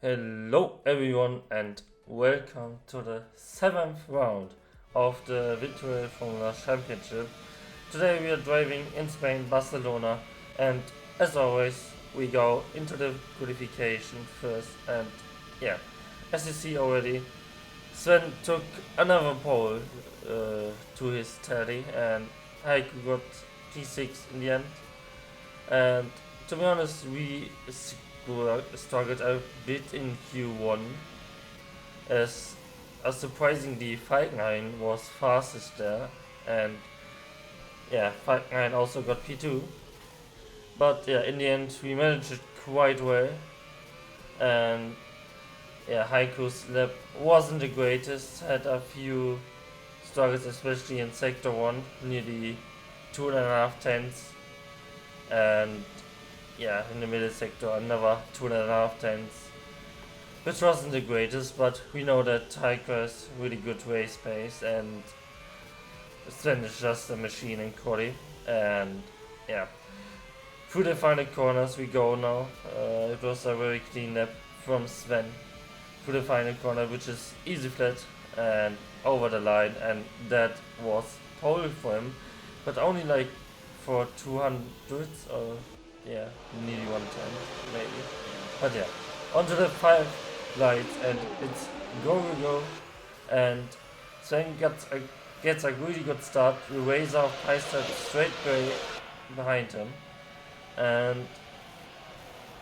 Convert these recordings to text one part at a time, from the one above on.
Hello everyone and welcome to the 7th round of the Virtual Formula Championship. Today we are driving in Spain, Barcelona, and as always we go into the qualification first. And yeah, as you see already, Sven took another pole to his tally, and Heiko got P6 in the end. And to be honest, we struggled a bit in Q1 as surprisingly Falkenhayn was fastest there, and yeah, Falkenhayn also got P2. But yeah, in the end we managed it quite well, and yeah, Heiko's lap wasn't the greatest, had a few struggles, especially in sector 1, nearly 2.5 tenths, and yeah, in the middle sector another 2.5 tenths, which wasn't the greatest, but we know that Heiko has really good race pace, and Sven is just a machine in quali. And yeah, through the final corners we go now. It was a very clean lap from Sven through the final corner, which is easy flat and over the line, and that was pole for him, but only like for 200s, or yeah, nearly 110 maybe. But yeah, onto the 5 lights, and it's go, and Sven gets a really good start. The Razor Peister straight away behind him, and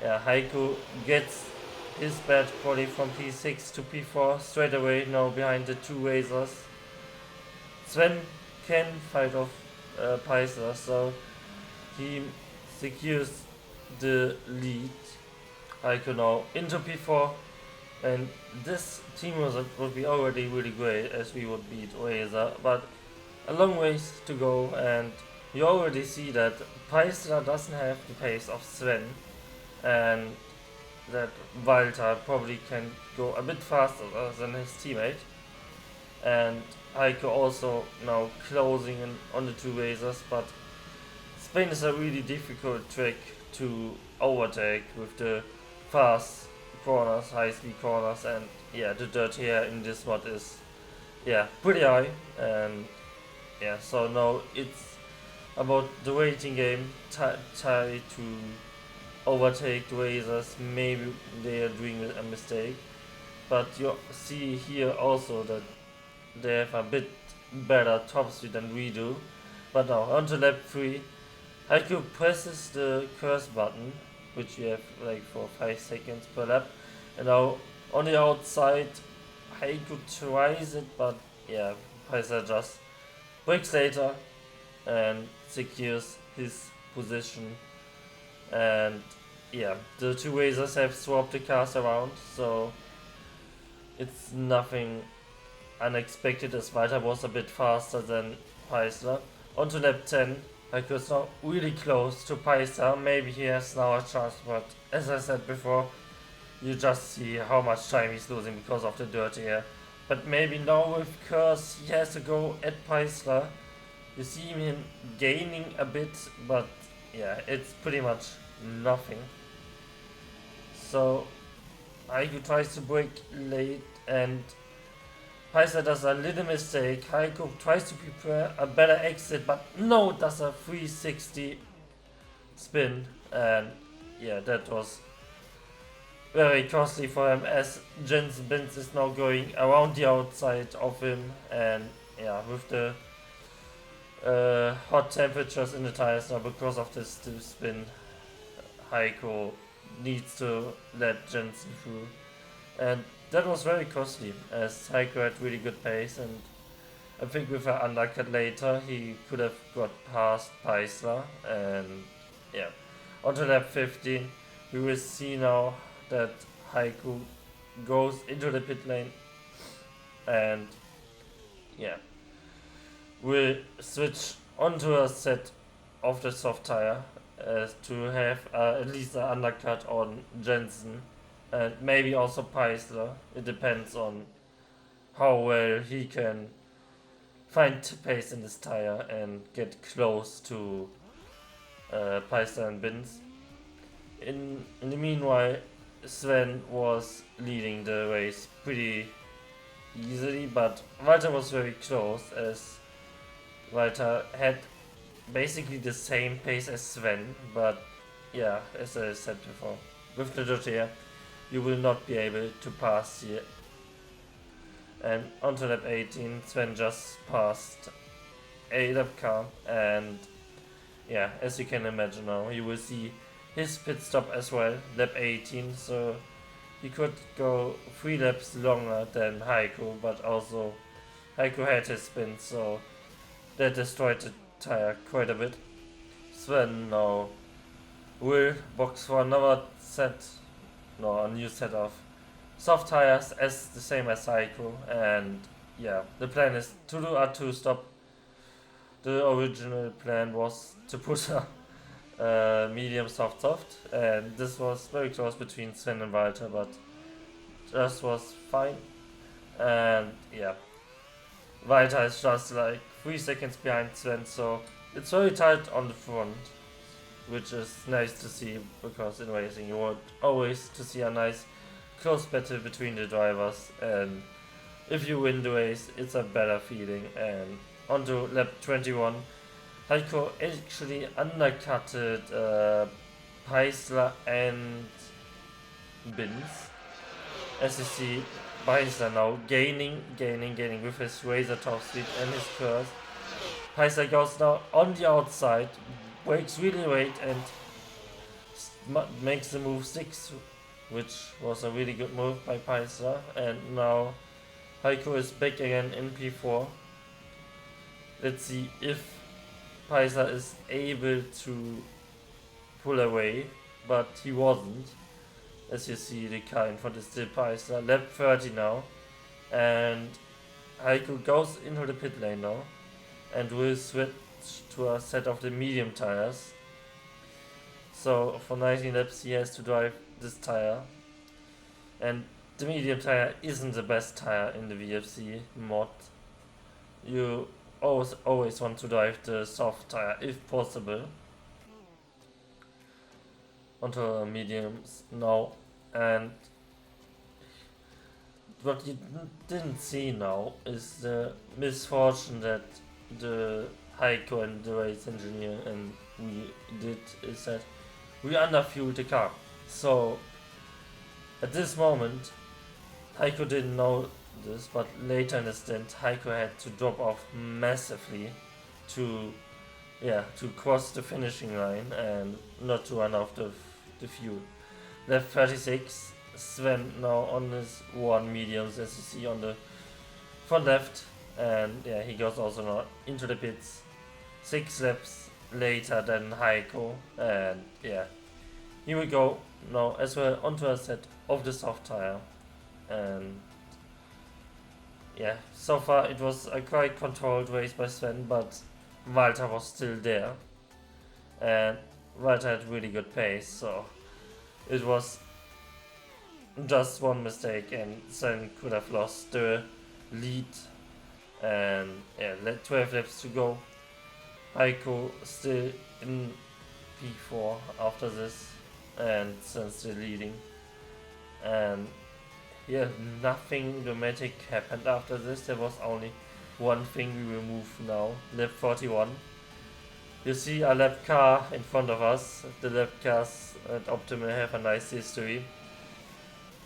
yeah, Heiko gets his bad quality from P6 to P4 straight away now behind the two Razors. Sven can fight off Peiser, so he secures the lead. Heiko now into P4, and this team result would be already really great as we would beat Razor, but a long ways to go, and you already see that Peister doesn't have the pace of Sven, and that Walter probably can go a bit faster than his teammate. And Heiko also now closing in on the two Razors, but Spain is a really difficult track to overtake with the fast corners, high speed corners, and yeah, the dirt here in this mod is pretty high. And yeah, so now it's about the waiting game, try to overtake the Razors. Maybe they are doing a mistake, but you see here also that they have a bit better top speed than we do. But now onto lap 3, Heiko presses the curse button, which you have like for 5 seconds per lap, and now on the outside Heiko tries it, but yeah, Peiser just breaks later and secures his position. And yeah, the two Razors have swapped the cars around, so it's nothing unexpected as Walter was a bit faster than Peiser. Onto lap 10, Heiko is now really close to Peiser. Maybe he has now a chance, but as I said before, you just see how much time he's losing because of the dirty air. But maybe now with Curse he has to go at Peiser. You see him gaining a bit, but yeah, it's pretty much nothing. So Heiko tries to break late, and Peiser does a little mistake. Heiko tries to prepare a better exit, but no, does a 360 spin, and yeah, that was very costly for him as Jens Benz is now going around the outside of him, and yeah, with the hot temperatures in the tires now because of this spin, Heiko needs to let Jensen through, and that was very costly as Heiko had really good pace, and I think with an undercut later he could have got past Peiser. And yeah, onto lap 15 we will see now that Heiko goes into the pit lane, and yeah, we'll switch onto a set of the soft tire to have at least an undercut on Jensen, and maybe also Peiser. It depends on how well he can find pace in this tire and get close to Peiser and Binz. In the meanwhile, Sven was leading the race pretty easily, but Walter was very close as Walter had basically the same pace as Sven, but yeah, as I said before, with the Dotier, you will not be able to pass here. And onto lap 18, Sven just passed a lap car, and yeah, as you can imagine now, you will see his pit stop as well, lap 18, so he could go 3 laps longer than Heiko, but also Heiko had his spin, so that destroyed the tire quite a bit. Sven now will box for another a new set of soft tires as the same as Heiko, and yeah, the plan is to do a 2-stop. The original plan was to put a medium soft, and this was very close between Sven and Walter, but just was fine. And yeah, Walter is just like 3 seconds behind Sven, so it's very tight on the front, which is nice to see, because in racing you want always to see a nice close battle between the drivers, and if you win the race, it's a better feeling. And onto lap 21, Heiko actually undercutted Paisler and Bins. As you see, Paisler now gaining with his razor top speed and his curse. Paisler goes now on the outside, breaks really late and makes the move 6, which was a really good move by Paisler. And now Heiko is back again in P4. Let's see if Paisler is able to pull away, but he wasn't. As you see, the car in front is still Paisler. Lap 30 now, and Heiko goes into the pit lane now and will switch to a set of the medium tires. So for 19 laps he has to drive this tire, and the medium tire isn't the best tire in the VFC mod. You always want to drive the soft tire if possible. Onto mediums now, and what you didn't see now is the misfortune that the Heiko and the race engineer and we did, is that we underfueled the car. So at this moment Heiko didn't know this, but later in the stint Heiko had to drop off massively to cross the finishing line and not to run off the fuel. Lap 36, Sven now on his 1 mediums, as you see on the front left, and yeah, he goes also now into the pits 6 laps later than Heiko, and yeah, here we go now as well onto a set of the soft tire. And yeah, so far it was a quite controlled race by Sven, but Walter was still there, and Walter had really good pace, so it was just one mistake and Sven could have lost the lead. And yeah, 12 laps to go. Heiko still in P4 after this, and Sven still leading. And yeah, nothing dramatic happened after this. There was only one thing we will move now. Lap 41. You see a lap car in front of us. The lap cars at Optimal have a nice history,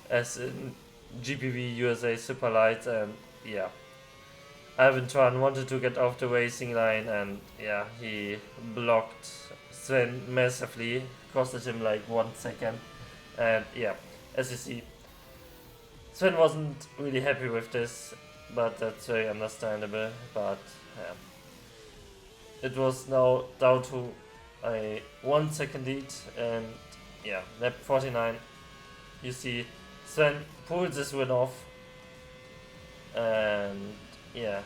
as in GPV USA Superlights, and yeah, Ivan Tran wanted to get off the racing line, and yeah, he blocked Sven massively, costed him like 1 second, and yeah, as you see, Sven wasn't really happy with this, but that's very understandable. But it was now down to a 1 second lead, and yeah, lap 49, you see Sven pulls this win off, and yeah,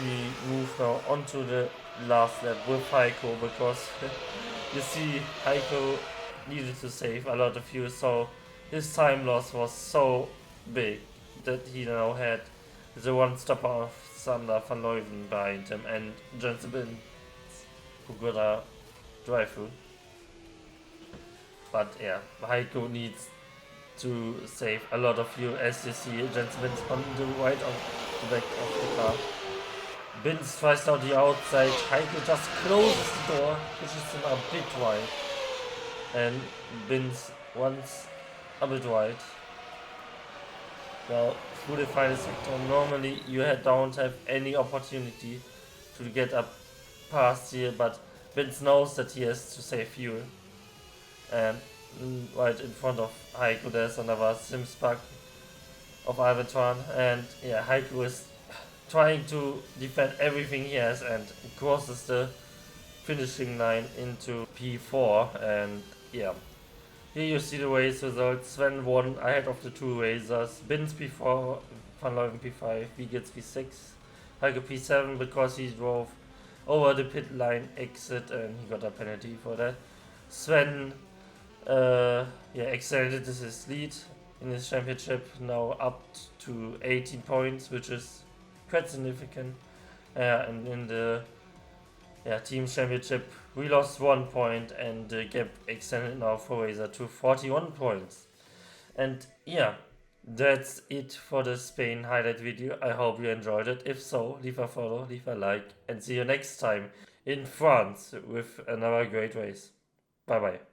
we move now onto the last lap with Heiko, because you see Heiko needed to save a lot of fuel, so his time loss was so big that he now had the one stopper of Sander van Leuven behind him and Jensen Bin, who got a drive through. but yeah, Heiko needs to save a lot of fuel, as you see gentlemen on the right of the back of the car. Binz tries out the outside, Heiko just closes the door, pushes him a bit wide, and Binz once a bit wide. Well, through the final sector, normally you don't have any opportunity to get up past here, but Vince knows that he has to save fuel. And right in front of Heiko there's another Sims pack of Albatron, and yeah, Heiko is trying to defend everything he has and crosses the finishing line into P4, and yeah. Here you see the race results. Sven won ahead of the two racers. Binz P4, Van Leuven P5, Wiegels P6, Heiko P7 because he drove over the pit line exit and he got a penalty for that. Sven extended his lead in his championship, now up to 18 points, which is quite significant. And in the team championship, we lost 1 point and the gap extended now for Razer to 41 points. And yeah, that's it for the Spain highlight video. I hope you enjoyed it. If so, leave a follow, leave a like, and see you next time in France with another great race. Bye bye.